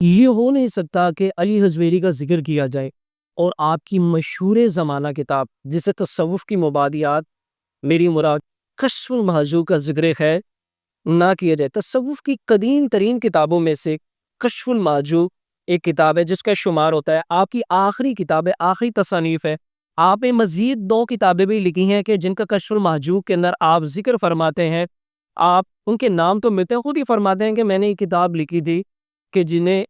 یہ ہو نہیں سکتا کہ علی حجویری کا ذکر کیا جائے اور آپ کی مشہور زمانہ کتاب جسے تصوف کی مبادیات میری مراد کشف المحجوب کا ذکر خیر نہ کیا جائے۔ تصوف کی قدیم ترین کتابوں میں سے کشف المحجوب ایک کتاب ہے جس کا شمار ہوتا ہے آپ کی آخری کتاب ہے، آخری تصانیف ہے۔ آپ نے مزید 2 کتابیں بھی لکھی ہیں کہ جن کا کشف المحجوب کے اندر آپ ذکر فرماتے ہیں۔ آپ ان کے نام تو ملتے ہیں، خود ہی فرماتے ہیں کہ میں نے یہ کتاب لکھی تھی کہ جنہیں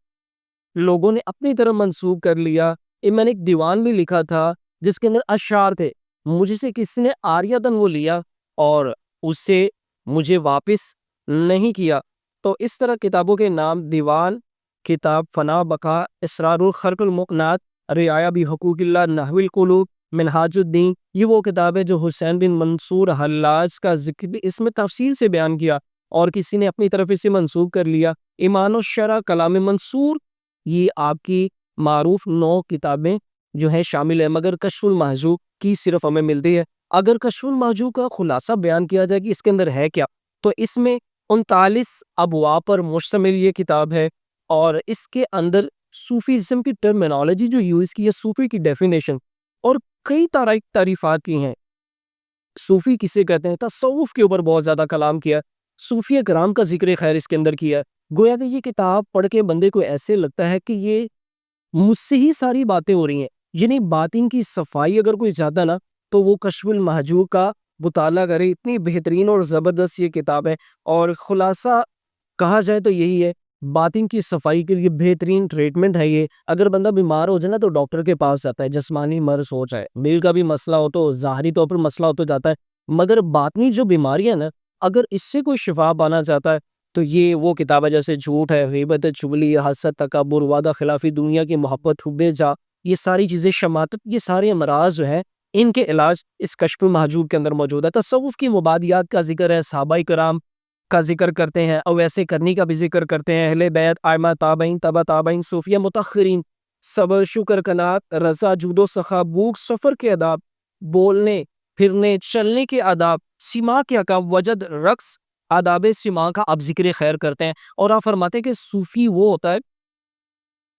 لوگوں نے اپنی طرف منسوب کر لیا۔ میں نے ایک دیوان بھی لکھا تھا جس کے اندر اشعار تھے، مجھے سے کسی نے آریتن وہ لیا اور اسے مجھے واپس نہیں کیا۔ تو اس طرح کتابوں کے نام دیوان، کتاب فنا بقا، اسرار الخرق المقنات، رعایا بحقوق اللہ، نحو القلوب، منہاج الدین، یہ وہ کتاب ہے جو حسین بن منصور حلاج کا ذکر بھی اس میں تفصیل سے بیان کیا اور کسی نے اپنی طرف اسے منسوب کر لیا۔ ایمان الشرع، کلام منصور، یہ آپ کی معروف 9 کتابیں جو ہیں شامل ہیں، مگر کشف المحجوب کی صرف ہمیں ملتی ہے۔ اگر کشف المحجوب کا خلاصہ بیان کیا جائے کہ اس کے اندر ہے کیا، تو اس میں 39 ابواب پر مشتمل یہ کتاب ہے اور اس کے اندر صوفیزم کی ٹرمینالوجی جو یوز کی ہے، صوفی کی ڈیفینیشن اور کئی تعریفات کی ہیں۔ صوفی کسے کہتے ہیں، تصوف کے اوپر بہت زیادہ کلام کیا، صوفیہ کرام کا ذکر خیر اس کے اندر کیا۔ گویا کہ یہ کتاب پڑھ کے بندے کو ایسے لگتا ہے کہ یہ مجھ سے ہی ساری باتیں ہو رہی ہیں، یعنی باطن کی صفائی اگر کوئی چاہتا نا تو وہ کشف المحجوب کا مطالعہ کرے۔ اتنی بہترین اور زبردست یہ کتاب ہے اور خلاصہ کہا جائے تو یہی ہے، باطن کی صفائی کے لیے بہترین ٹریٹمنٹ ہے یہ۔ اگر بندہ بیمار ہو جائے نا تو ڈاکٹر کے پاس جاتا ہے، جسمانی مرض ہو جائے، دل کا بھی مسئلہ ہو تو ظاہری طور پر مسئلہ ہو تو جاتا ہے، مگر باطنی جو بیماریاں نا اگر اس سے کوئی شفا پانا چاہتا ہے تو یہ وہ کتاب ہے۔ جیسے جھوٹ ہے، غیبت ہے، چغلی، حسد، تکبر، وعدہ خلافی، دنیا کی محبت، حب جا، یہ ساری چیزیں، شماتت، یہ سارے امراض جو ہے ان کے علاج اس کشف محجوب کے اندر موجود ہے۔ تصوف کی مبادیات کا ذکر ہے، صحابہ کرام کا ذکر کرتے ہیں، اویس کرنی کا بھی ذکر کرتے ہیں، اہل بیت، ائمہ تابعین، تبع تابعین، صوفیہ متاخرین، صبر، شکر، قناعت، رضا، جود و سخا، بھوک، سفر کے آداب، بولنے پھرنے چلنے کے آداب، سما کے احکام، وجد، رقص، آداب سما کا آپ ذکر خیر کرتے ہیں۔ اور آپ فرماتے ہیں کہ صوفی وہ ہوتا ہے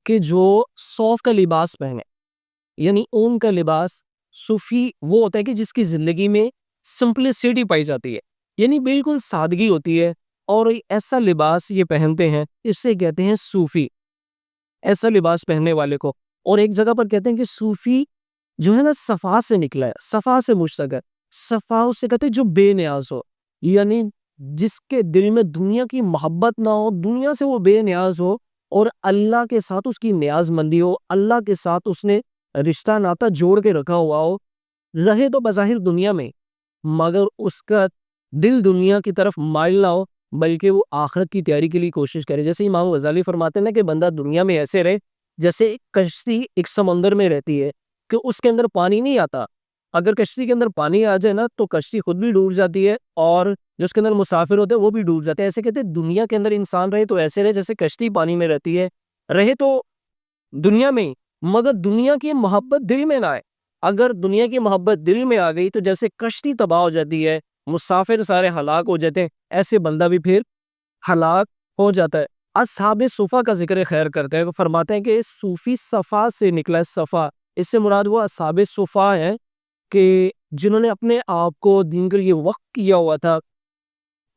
کہ جو صوف کا لباس پہنے، یعنی اون کا لباس۔ صوفی وہ ہوتا ہے کہ جس کی زندگی میں سمپلسٹی پائی جاتی ہے، یعنی بالکل سادگی ہوتی ہے، اور ایسا لباس یہ پہنتے ہیں، اس سے کہتے ہیں صوفی، ایسا لباس پہننے والے کو۔ اور ایک جگہ پر کہتے ہیں کہ صوفی جو ہے نا صفا سے نکلا ہے، صفا سے مشتق ہے۔ صفا اس سے کہتے ہیں جو بے نیاز ہو، یعنی جس کے دل میں دنیا کی محبت نہ ہو، دنیا سے وہ بے نیاز ہو اور اللہ کے ساتھ اس کی نیاز مندی ہو، اللہ کے ساتھ اس نے رشتہ ناتا جوڑ کے رکھا ہوا ہو، رہے تو بظاہر دنیا میں مگر اس کا دل دنیا کی طرف مائل نہ ہو، بلکہ وہ آخرت کی تیاری کے لیے کوشش کرے۔ جیسے امام غزالی فرماتے ہیں نا کہ بندہ دنیا میں ایسے رہے جیسے ایک کشتی ایک سمندر میں رہتی ہے کہ اس کے اندر پانی نہیں آتا، اگر کشتی کے اندر پانی آ جائے نا تو کشتی خود بھی ڈوب جاتی ہے اور جو اس کے اندر مسافر ہوتے ہیں وہ بھی ڈوب جاتے ہیں۔ ایسے کہتے ہیں دنیا کے اندر انسان رہے تو ایسے رہے جیسے کشتی پانی میں رہتی ہے، رہے تو دنیا میں مگر دنیا کی محبت دل میں نہ آئے۔ اگر دنیا کی محبت دل میں آ گئی تو جیسے کشتی تباہ ہو جاتی ہے، مسافر سارے ہلاک ہو جاتے ہیں، ایسے بندہ بھی پھر ہلاک ہو جاتا ہے۔ اصحاب صفا کا ذکر خیر کرتے ہیں، وہ فرماتے ہیں کہ صوفی صفا سے نکلا ہے۔ صفا اس سے مراد وہ اصحاب صفا ہیں کہ جنہوں نے اپنے آپ کو دین کے لیے وقف کیا ہوا تھا،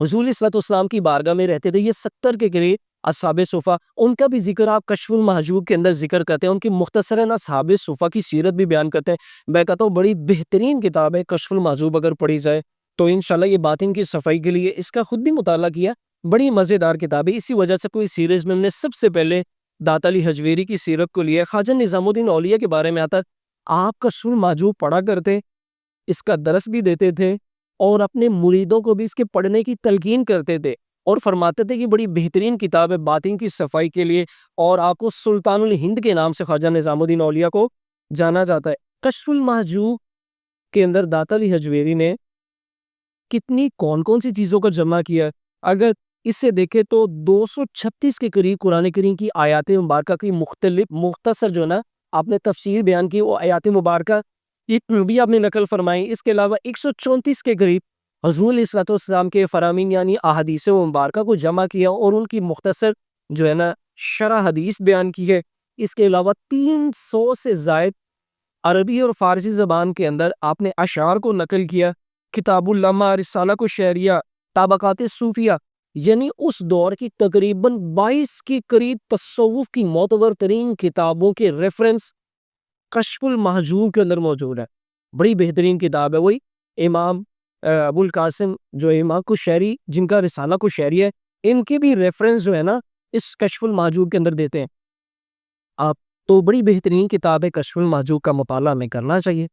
حضور صلی اللہ علیہ وسلم کی بارگاہ میں رہتے تھے۔ یہ 70 کے قریب اصحاب صفا، ان کا بھی ذکر آپ کشف المحجوب کے اندر ذکر کرتے ہیں، ان کی مختصراً اصحاب صفا کی سیرت بھی بیان کرتے ہیں۔ میں کہتا ہوں بڑی بہترین کتاب ہے کشف المحجوب، اگر پڑھی جائے تو انشاءاللہ یہ باطن کی صفائی کے لیے اس کا خود بھی مطالعہ کیا، بڑی مزیدار کتاب ہے۔ اسی وجہ سے کوئی سیریز میں ہم نے سب سے پہلے داتا علی حجویری کی سیرت کو لیا۔ خواجہ نظام الدین اولیاء کے بارے میں آتا ہے، آپ کشف المحجوب پڑھا کرتے، اس کا درس بھی دیتے تھے اور اپنے مریدوں کو بھی اس کے پڑھنے کی تلقین کرتے تھے اور فرماتے تھے کہ بڑی بہترین کتاب ہے باطن کی صفائی کے لیے، اور آپ کو سلطان الہند کے نام سے خواجہ نظام الدین اولیاء کو جانا جاتا ہے۔ کشف المحجوب کے اندر داتا علی حجویری نے کتنی کون سی چیزوں کا جمع کیا ہے، اگر اس سے دیکھیں تو 236 کے قریب قرآن کریم کی آیات مبارکہ کی مختصر جو نا آپ نے تفسیر بیان کی، وہ آیات مبارکہ بھی آپ نے نقل فرمائی۔ اس کے علاوہ 134 کے قریب حضور علیہ الصلوۃ والسلام کے فرامین یعنی احادیث مبارکہ کو جمع کیا اور ان کی مختصر جو ہے نا شرح حدیث بیان کی ہے. اس کے علاوہ 300 سے زائد عربی اور فارسی زبان کے اندر آپ نے اشعار کو نقل کیا. کتاب اللمہ، رسالہ کو شعریہ، طبقات صوفیہ، یعنی اس دور کی تقریباً 22 کے قریب تصوف کی معتبر ترین کتابوں کے ریفرنس کشف المحجوب کے اندر موجود ہے. بڑی بہترین کتاب ہے. وہی امام ابو القاسم جو امام کشیری جن کا رسالہ کشیری ہے، ان کے بھی ریفرنس جو ہے نا اس کشف المحجوب کے اندر دیتے ہیں آپ. تو بڑی بہترین کتاب ہے، کشف المحجوب کا مطالعہ ہمیں کرنا چاہیے.